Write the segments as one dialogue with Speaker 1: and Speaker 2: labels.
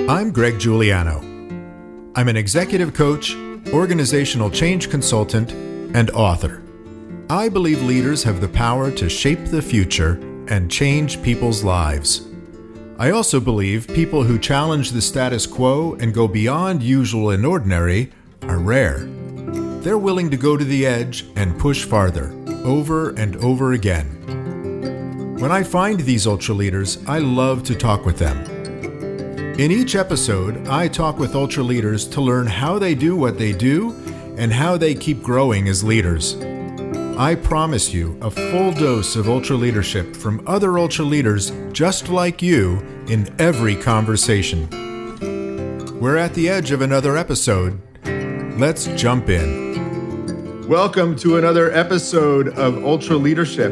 Speaker 1: I'm Greg Giuliano. I'm an executive coach, organizational change consultant, and author. I believe leaders have the power to shape the future and change people's lives. I also believe people who challenge the status quo and go beyond usual and ordinary are rare. They're willing to go to the edge and push farther, over and over again. When I find these ultra leaders, I love to talk with them. In each episode, I talk with ultra leaders to learn how they do what they do and how they keep growing as leaders. I promise you a full dose of ultra leadership from other ultra leaders just like you in every conversation. We're at the edge of another episode. Let's jump in. Welcome to another episode of Ultra Leadership.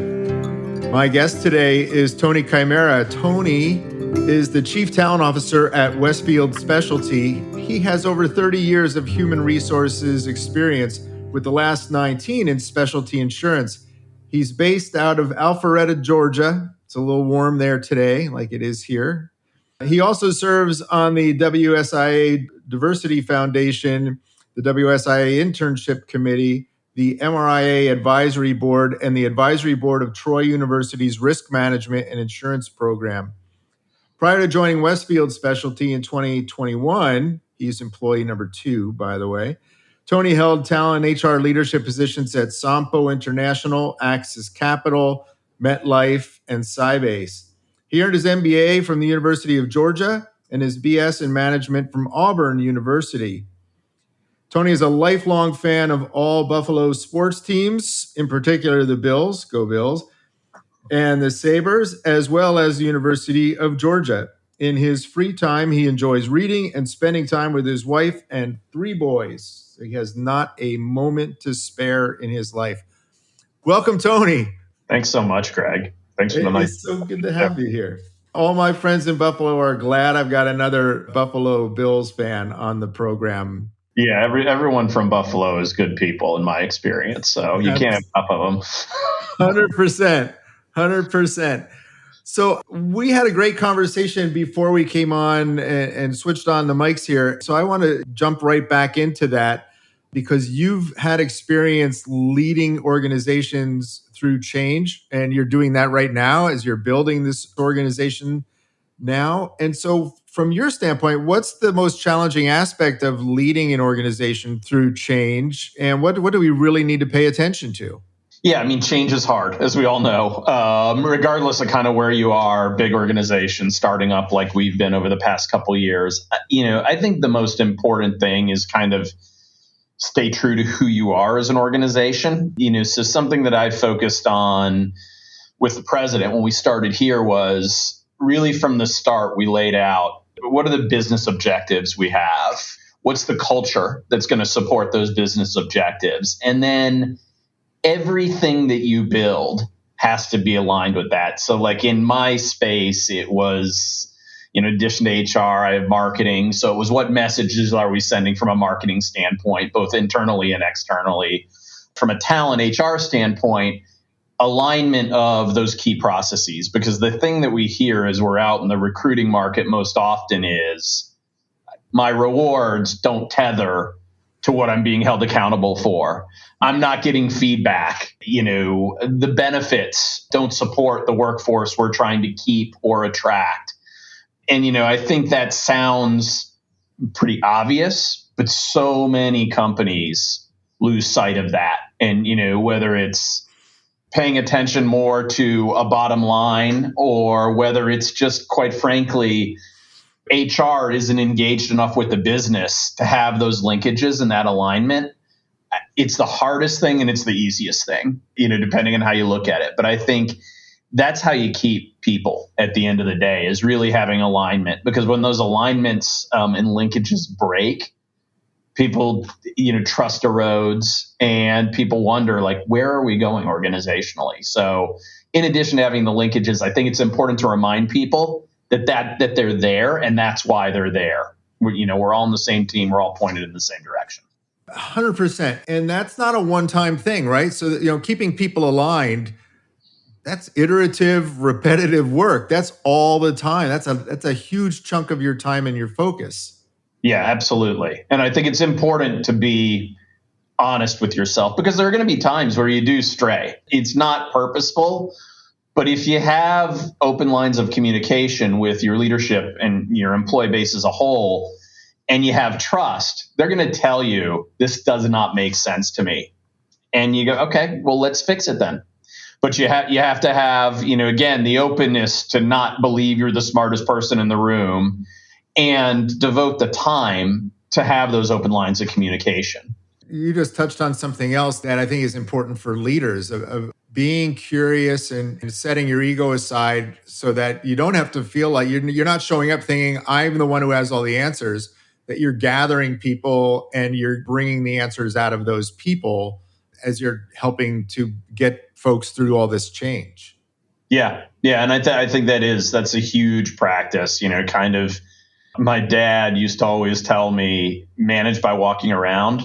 Speaker 1: My guest today is Tony Chimera. Tony is the Chief Talent Officer at Westfield Specialty. He has over 30 years of human resources experience, with the last 19 in specialty insurance. He's based out of Alpharetta, Georgia. It's a little warm there today, like it is here. He also serves on the WSIA Diversity Foundation, the WSIA Internship Committee, the MRIA Advisory Board, and the Advisory Board of Troy University's Risk Management and Insurance Program. Prior to joining Westfield Specialty in 2021, he's employee number 2, by the way, Tony held talent and HR leadership positions at Sompo International, Axis Capital, MetLife, and Sybase. He earned his MBA from the University of Georgia and his BS in management from Auburn University. Tony is a lifelong fan of all Buffalo sports teams, in particular the Bills, go Bills, and the Sabres, as well as the University of Georgia. In his free time, he enjoys reading and spending time with his wife and 3 boys. He has not a moment to spare in his life. Welcome, Tony.
Speaker 2: Thanks so much, Greg. Thanks for the night.
Speaker 1: It's so good to have you here. All my friends in Buffalo are glad I've got another Buffalo Bills fan on the program.
Speaker 2: Yeah, everyone from Buffalo is good people in my experience, so you can't have enough of them.
Speaker 1: 100%. 100%. So we had a great conversation before we came on and switched on the mics here. So I want to jump right back into that because you've had experience leading organizations through change, and you're doing that right now as you're building this organization now. And so from your standpoint, what's the most challenging aspect of leading an organization through change? And what do we really need to pay attention to?
Speaker 2: Yeah, I mean, change is hard, as we all know, regardless of kind of where you are, big organizations starting up like we've been over the past couple of years. I think the most important thing is kind of stay true to who you are as an organization. So something that I focused on with the president when we started here was really from the start, we laid out what are the business objectives we have? What's the culture that's going to support those business objectives? And then everything that you build has to be aligned with that. So like in my space, it was, in addition to HR, I have marketing. So it was what messages are we sending from a marketing standpoint, both internally and externally. From a talent HR standpoint, alignment of those key processes. Because the thing that we hear as we're out in the recruiting market most often is my rewards don't tether to what I'm being held accountable for. I'm not getting feedback. The benefits don't support the workforce we're trying to keep or attract. And, I think that sounds pretty obvious, but so many companies lose sight of that. And, whether it's paying attention more to a bottom line or whether it's just, quite frankly, HR isn't engaged enough with the business to have those linkages and that alignment. It's the hardest thing and it's the easiest thing, depending on how you look at it. But I think that's how you keep people at the end of the day, is really having alignment. Because when those alignments and linkages break, people, trust erodes and people wonder, like, where are we going organizationally? So in addition to having the linkages, I think it's important to remind people that they're there, and that's why they're there. We're all on the same team. We're all pointed in the same direction.
Speaker 1: 100%. And that's not a one-time thing, right? So, keeping people aligned That's iterative, repetitive work. That's all the time. That's a huge chunk of your time and your focus.
Speaker 2: Yeah, absolutely. And I think it's important to be honest with yourself because there are going to be times where you do stray. It's not purposeful, but if you have open lines of communication with your leadership and your employee base as a whole, and you have trust, they're going to tell you, this does not make sense to me. And you go, okay, well, let's fix it then. But you have to have, again, the openness to not believe you're the smartest person in the room and devote the time to have those open lines of communication.
Speaker 1: You just touched on something else that I think is important for leaders of being curious and setting your ego aside so that you don't have to feel like you're not showing up thinking, I'm the one who has all the answers, that you're gathering people and you're bringing the answers out of those people as you're helping to get folks through all this change.
Speaker 2: Yeah. And I think that's a huge practice, kind of. My dad used to always tell me, manage by walking around.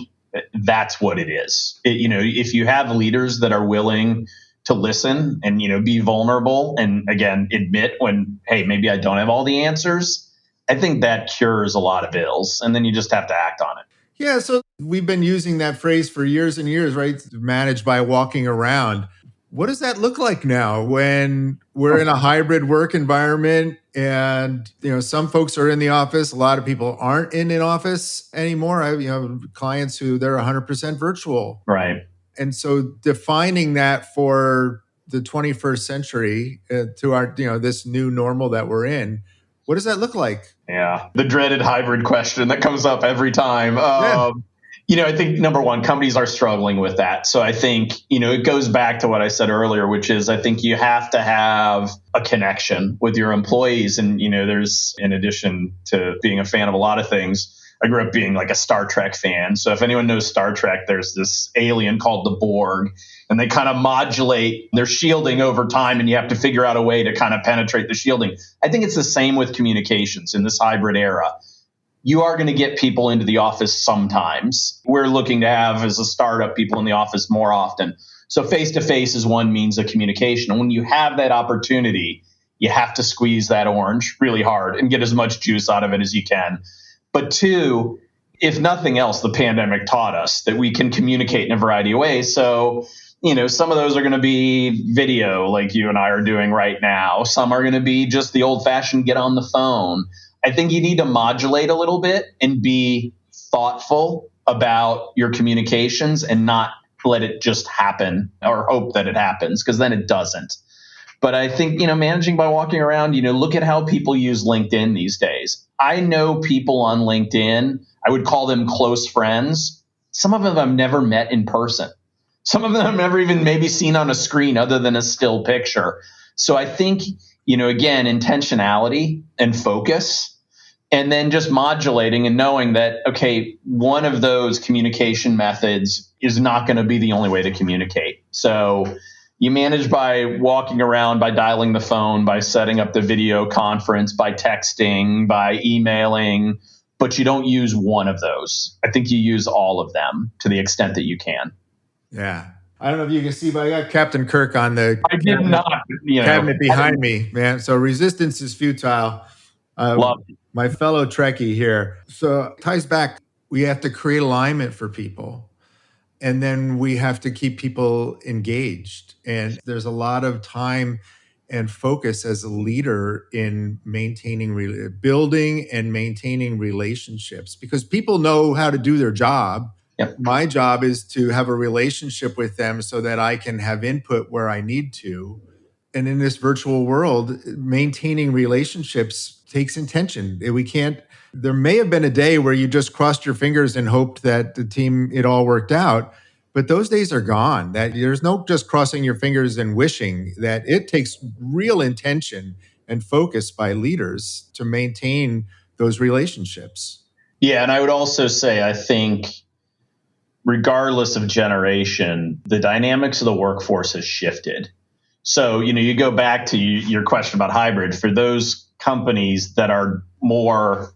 Speaker 2: That's what it is. If you have leaders that are willing to listen and, be vulnerable and, again, admit when, hey, maybe I don't have all the answers, I think that cures a lot of ills. And then you just have to act on it.
Speaker 1: Yeah. So we've been using that phrase for years and years, right? Manage by walking around. What does that look like now when we're in a hybrid work environment and, some folks are in the office, a lot of people aren't in an office anymore. I have, clients who they're 100% virtual.
Speaker 2: Right.
Speaker 1: And so defining that for the 21st century to our, this new normal that we're in, what does that look like?
Speaker 2: Yeah. The dreaded hybrid question that comes up every time. I think number one, companies are struggling with that. So I think, it goes back to what I said earlier, which is I think you have to have a connection with your employees. And, there's, in addition to being a fan of a lot of things, I grew up being like a Star Trek fan. So if anyone knows Star Trek, there's this alien called the Borg, and they kind of modulate their shielding over time, and you have to figure out a way to kind of penetrate the shielding. I think it's the same with communications in this hybrid era. You are going to get people into the office sometimes. We're looking to have, as a startup, people in the office more often. So face-to-face is one means of communication. And when you have that opportunity, you have to squeeze that orange really hard and get as much juice out of it as you can. But two, if nothing else, the pandemic taught us that we can communicate in a variety of ways. So, some of those are going to be video like you and I are doing right now. Some are going to be just the old-fashioned get on the phone. I think you need to modulate a little bit and be thoughtful about your communications and not let it just happen or hope that it happens, because then it doesn't. But I think, managing by walking around, look at how people use LinkedIn these days. I know people on LinkedIn, I would call them close friends. Some of them I've never met in person. Some of them I've never even maybe seen on a screen other than a still picture. So I think, again, intentionality and focus, and then just modulating and knowing that, okay, one of those communication methods is not going to be the only way to communicate. So you manage by walking around, by dialing the phone, by setting up the video conference, by texting, by emailing, but you don't use one of those. I think you use all of them to the extent that you can.
Speaker 1: Yeah. I don't know if you can see, but I got Captain Kirk on the cabinet behind me, man. So resistance is futile.
Speaker 2: Love it.
Speaker 1: My fellow Trekkie here. So it ties back. We have to create alignment for people. And then we have to keep people engaged. And there's a lot of time and focus as a leader in building and maintaining relationships, because people know how to do their job.
Speaker 2: Yep.
Speaker 1: My job is to have a relationship with them so that I can have input where I need to. And in this virtual world, maintaining relationships takes intention. There may have been a day where you just crossed your fingers and hoped that it all worked out, but those days are gone. That there's no just crossing your fingers and wishing. That it takes real intention and focus by leaders to maintain those relationships.
Speaker 2: Yeah, and I would also say, I think, regardless of generation, the dynamics of the workforce has shifted. So, you go back to your question about hybrid. For those companies that are more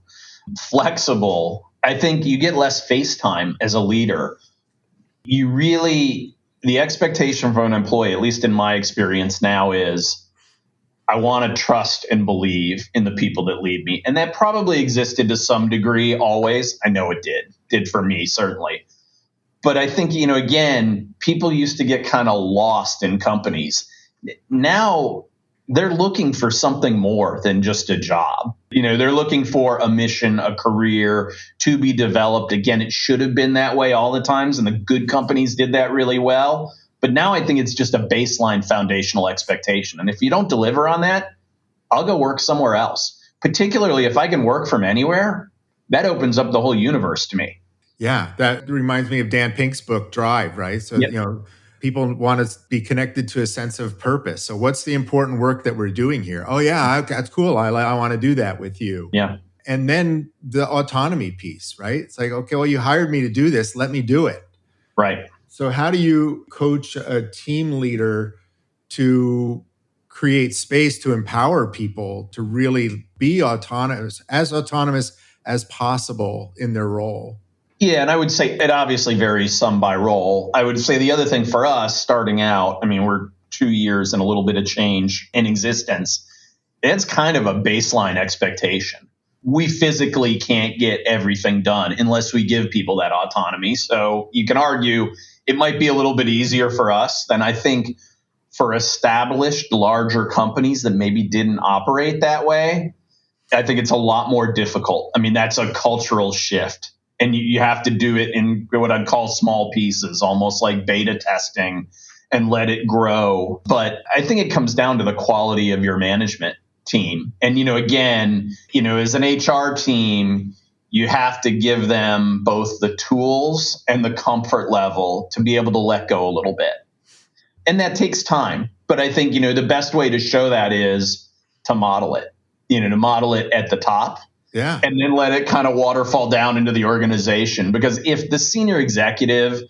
Speaker 2: flexible, I think you get less face time as a leader. You really the expectation from an employee, at least in my experience now, is I want to trust and believe in the people that lead me. And that probably existed to some degree always. I know it did for me, certainly. But I think, again, people used to get kind of lost in companies. Now they're looking for something more than just a job. They're looking for a mission, a career to be developed. Again, it should have been that way all the times, and the good companies did that really well. But now I think it's just a baseline foundational expectation. And if you don't deliver on that, I'll go work somewhere else. Particularly if I can work from anywhere, that opens up the whole universe to me.
Speaker 1: Yeah, that reminds me of Dan Pink's book, Drive, right? So,
Speaker 2: Yep.
Speaker 1: People want to be connected to a sense of purpose. So what's the important work that we're doing here? Oh, yeah, that's cool. I want to do that with you.
Speaker 2: Yeah.
Speaker 1: And then the autonomy piece, right? It's like, okay, well, you hired me to do this. Let me do it.
Speaker 2: Right.
Speaker 1: So how do you coach a team leader to create space to empower people to really be autonomous as possible in their role?
Speaker 2: Yeah, and I would say it obviously varies some by role. I would say the other thing for us starting out, we're 2 years and a little bit of change in existence. It's kind of a baseline expectation. We physically can't get everything done unless we give people that autonomy. So you can argue it might be a little bit easier for us than I think for established larger companies that maybe didn't operate that way. I think it's a lot more difficult. That's a cultural shift. And you have to do it in what I'd call small pieces, almost like beta testing, and let it grow. But I think it comes down to the quality of your management team. And, again, as an HR team, you have to give them both the tools and the comfort level to be able to let go a little bit. And that takes time. But I think, the best way to show that is to model it, to model it at the top.
Speaker 1: Yeah.
Speaker 2: And then let it kind of waterfall down into the organization. Because if the senior executive,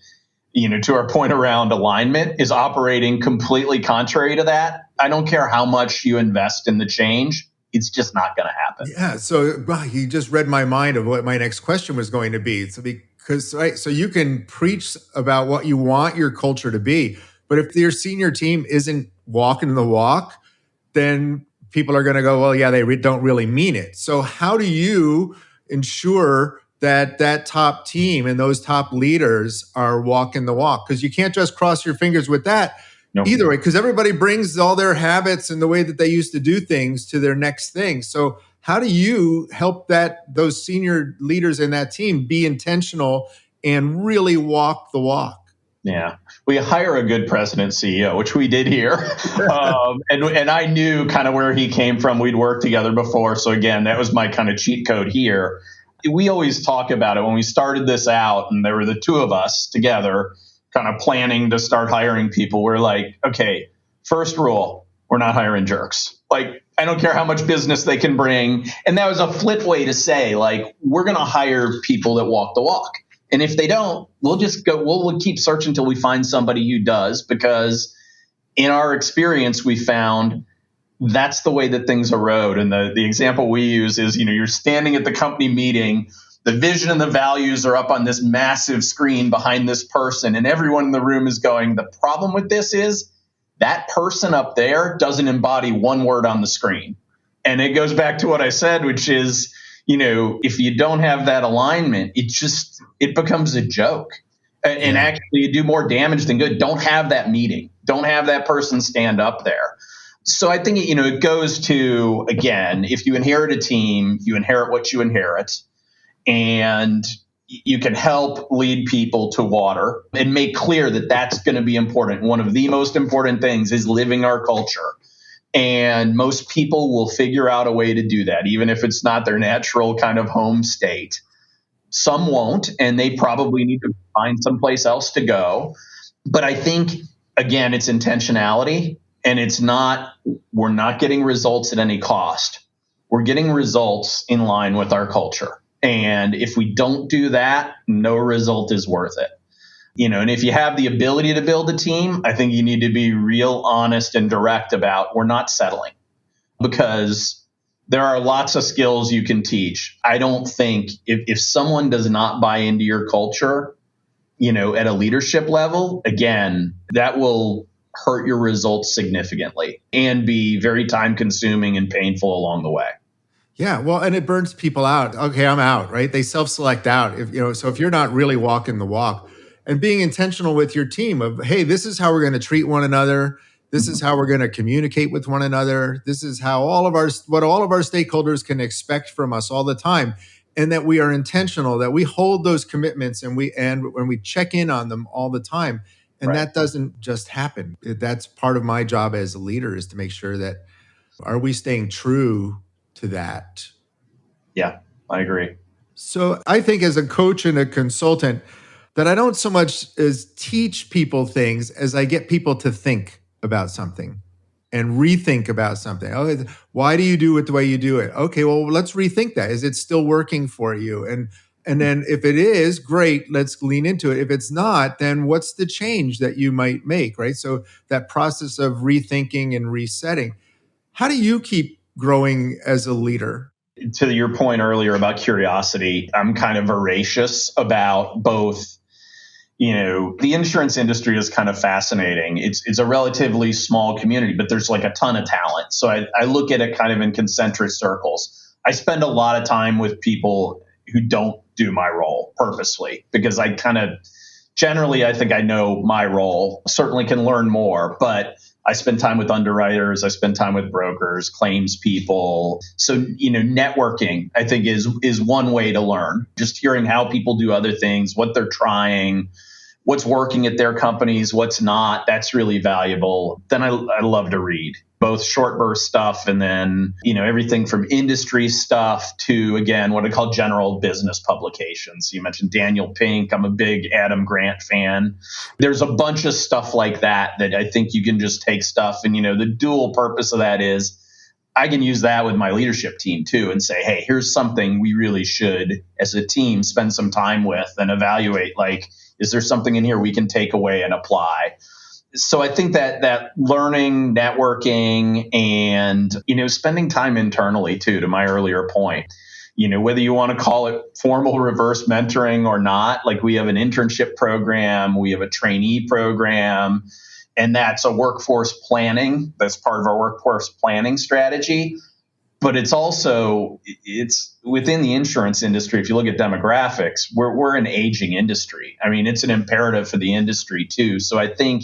Speaker 2: to our point around alignment, is operating completely contrary to that, I don't care how much you invest in the change, it's just not going to happen.
Speaker 1: Yeah. So you just read my mind of what my next question was going to be. So you can preach about what you want your culture to be, but if your senior team isn't walking the walk, then people are going to go, well, yeah, they don't really mean it. So how do you ensure that top team and those top leaders are walking the walk? Because you can't just cross your fingers with that either way, because everybody brings all their habits and the way that they used to do things to their next thing. So how do you help those senior leaders in that team be intentional and really walk the walk?
Speaker 2: Yeah. We hire a good president CEO, which we did here. And I knew kind of where he came from. We'd worked together before. So again, that was my kind of cheat code here. We always talk about it when we started this out, and there were the two of us together kind of planning to start hiring people. We're like, okay, first rule, we're not hiring jerks. Like, I don't care how much business they can bring. And that was a flip way to say, like, we're going to hire people that walk the walk. And if they don't, we'll keep searching until we find somebody who does, because in our experience, we found that's the way that things erode. And the example we use is, you're standing at the company meeting, the vision and the values are up on this massive screen behind this person, and everyone in the room is going, the problem with this is that person up there doesn't embody one word on the screen. And it goes back to what I said, which is, if you don't have that alignment, it becomes a joke. And actually you do more damage than good. Don't have that meeting. Don't have that person stand up there. So I think, it goes to, again, if you inherit a team, you inherit what you inherit, and you can help lead people to water and make clear that that's going to be important. One of the most important things is living our culture. And most people will figure out a way to do that, even if it's not their natural kind of home state. Some won't, and they probably need to find someplace else to go. But I think, again, it's intentionality, and we're not getting results at any cost. We're getting results in line with our culture. And if we don't do that, no result is worth it. And if you have the ability to build a team, I think you need to be real honest and direct about we're not settling, because there are lots of skills you can teach. I don't think if someone does not buy into your culture, at a leadership level, again, that will hurt your results significantly and be very time consuming and painful along the way.
Speaker 1: Yeah, well, and it burns people out. Okay, I'm out, right? They self-select out. So if you're not really walking the walk and being intentional with your team of, hey, this is how we're going to treat one another. This is how we're going to communicate with one another. This is how what all of our stakeholders can expect from us all the time. And that we are intentional, that we hold those commitments and when we check in on them all the time. And
Speaker 2: Right.
Speaker 1: that doesn't just happen. That's part of my job as a leader, is to make sure that, are we staying true to that?
Speaker 2: Yeah, I agree.
Speaker 1: So I think as a coach and a consultant, that I don't so much as teach people things as I get people to think about something and rethink about something. Oh, why do you do it the way you do it? Okay, well, let's rethink that. Is it still working for you? And then if it is, great, let's lean into it. If it's not, then what's the change that you might make, right? So that process of rethinking and resetting. How do you keep growing as a leader?
Speaker 2: To your point earlier about curiosity, I'm kind of voracious about both. The insurance industry is kind of fascinating. It's a relatively small community, but there's like a ton of talent. So I look at it kind of in concentric circles. I spend a lot of time with people who don't do my role purposely, because I kind of generally, I think I know my role, certainly can learn more, but I spend time with underwriters. I spend time with brokers, claims people. So, networking, I think, is one way to learn. Just hearing how people do other things, what they're trying, what's working at their companies, what's not. That's really valuable. Then I love to read, both short burst stuff and then, everything from industry stuff to, again, what I call general business publications. You mentioned Daniel Pink. I'm a big Adam Grant fan. There's a bunch of stuff like that I think you can just take stuff. And, the dual purpose of that is I can use that with my leadership team too and say, hey, here's something we really should, as a team, spend some time with and evaluate. Like, is there something in here we can take away and apply? So I think that learning, networking, and, spending time internally too, to my earlier point, whether you want to call it formal reverse mentoring or not, like we have an internship program, we have a trainee program, and that's a workforce planning. That's part of our workforce planning strategy. But it's within the insurance industry. If you look at demographics, we're an aging industry. I mean, it's an imperative for the industry too. So I think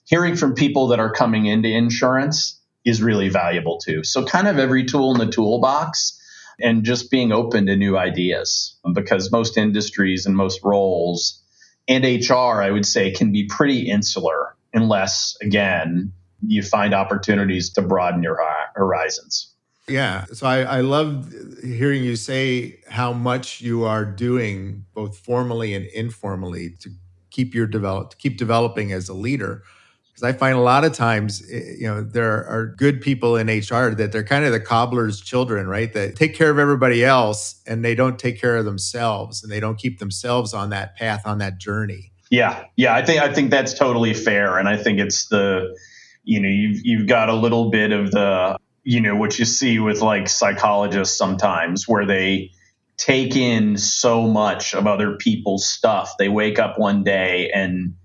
Speaker 2: hearing from people that are coming into insurance is really valuable too. So kind of every tool in the toolbox and just being open to new ideas, because most industries and most roles and HR, I would say, can be pretty insular unless, again, you find opportunities to broaden your horizons.
Speaker 1: Yeah. So I love hearing you say how much you are doing both formally and informally to keep developing as a leader. Because I find a lot of times, there are good people in HR that they're kind of the cobbler's children, right? That take care of everybody else and they don't take care of themselves, and they don't keep themselves on that path, on that journey.
Speaker 2: Yeah. I think that's totally fair. And I think it's you've got a little bit of the, what you see with like psychologists sometimes, where they take in so much of other people's stuff. They wake up one day and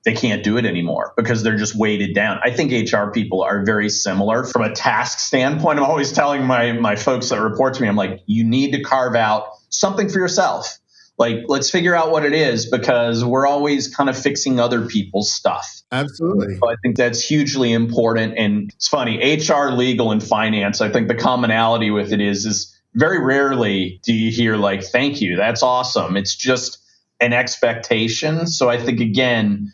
Speaker 2: they can't do it anymore because they're just weighted down. I think HR people are very similar from a task standpoint. I'm always telling my folks that report to me, I'm like, you need to carve out something for yourself. Like, let's figure out what it is, because we're always kind of fixing other people's stuff.
Speaker 1: Absolutely.
Speaker 2: So I think that's hugely important. And it's funny, HR, legal, and finance, I think the commonality with it is very rarely do you hear like, thank you, that's awesome. It's just an expectation. So I think, again,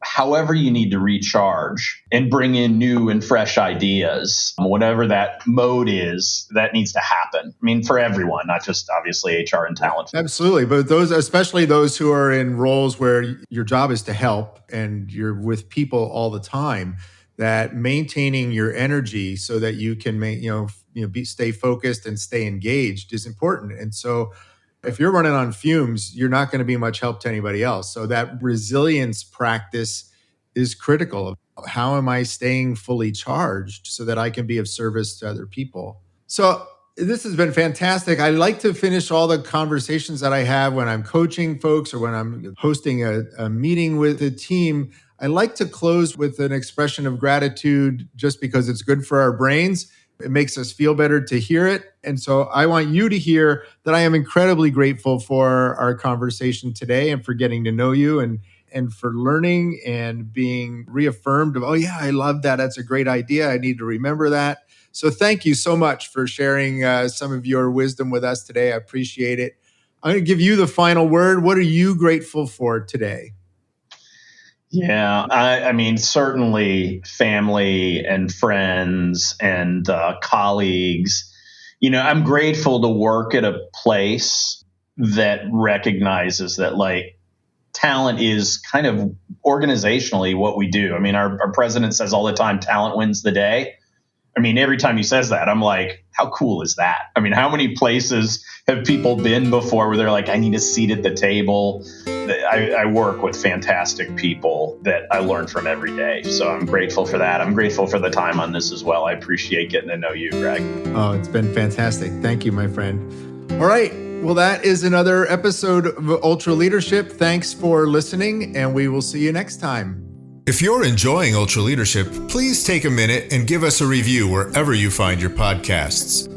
Speaker 2: however you need to recharge and bring in new and fresh ideas, whatever that mode is, that needs to happen. I mean, for everyone, not just obviously HR and talent.
Speaker 1: Absolutely. But especially those who are in roles where your job is to help and you're with people all the time, that maintaining your energy so that you can stay focused and stay engaged is important. And so if you're running on fumes, you're not going to be much help to anybody else. So that resilience practice is critical. How am I staying fully charged so that I can be of service to other people? So This has been fantastic. I like to finish all the conversations that I have when I'm coaching folks or when I'm hosting a meeting with a team. I like to close with an expression of gratitude just because it's good for our brains. It makes us feel better to hear it. And so I want you to hear that I am incredibly grateful for our conversation today and for getting to know you and for learning and being reaffirmed of, oh yeah, I love that. That's a great idea. I need to remember that. So thank you so much for sharing some of your wisdom with us today. I appreciate it. I'm going to give you the final word. What are you grateful for today?
Speaker 2: Yeah, I mean, certainly family and friends and colleagues. I'm grateful to work at a place that recognizes that, like, talent is kind of organizationally what we do. I mean, our president says all the time, talent wins the day. I mean, every time he says that, I'm like, how cool is that? I mean, how many places have people been before where they're like, I need a seat at the table? I work with fantastic people that I learn from every day. So I'm grateful for that. I'm grateful for the time on this as well. I appreciate getting to know you, Greg.
Speaker 1: Oh, it's been fantastic. Thank you, my friend. All right. Well, that is another episode of Ultra Leadership. Thanks for listening, and we will see you next time. If you're enjoying Ultra Leadership, please take a minute and give us a review wherever you find your podcasts.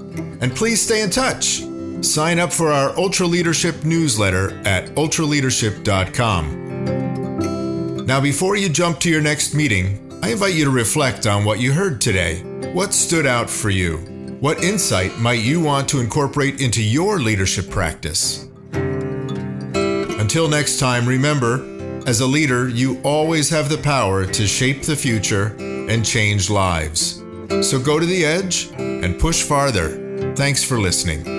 Speaker 1: And please stay in touch. Sign up for our Ultra Leadership newsletter at ultraleadership.com. Now, before you jump to your next meeting, I invite you to reflect on what you heard today. What stood out for you? What insight might you want to incorporate into your leadership practice? Until next time, remember, as a leader, you always have the power to shape the future and change lives. So go to the edge and push farther. Thanks for listening.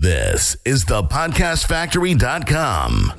Speaker 3: This is thepodcastfactory.com.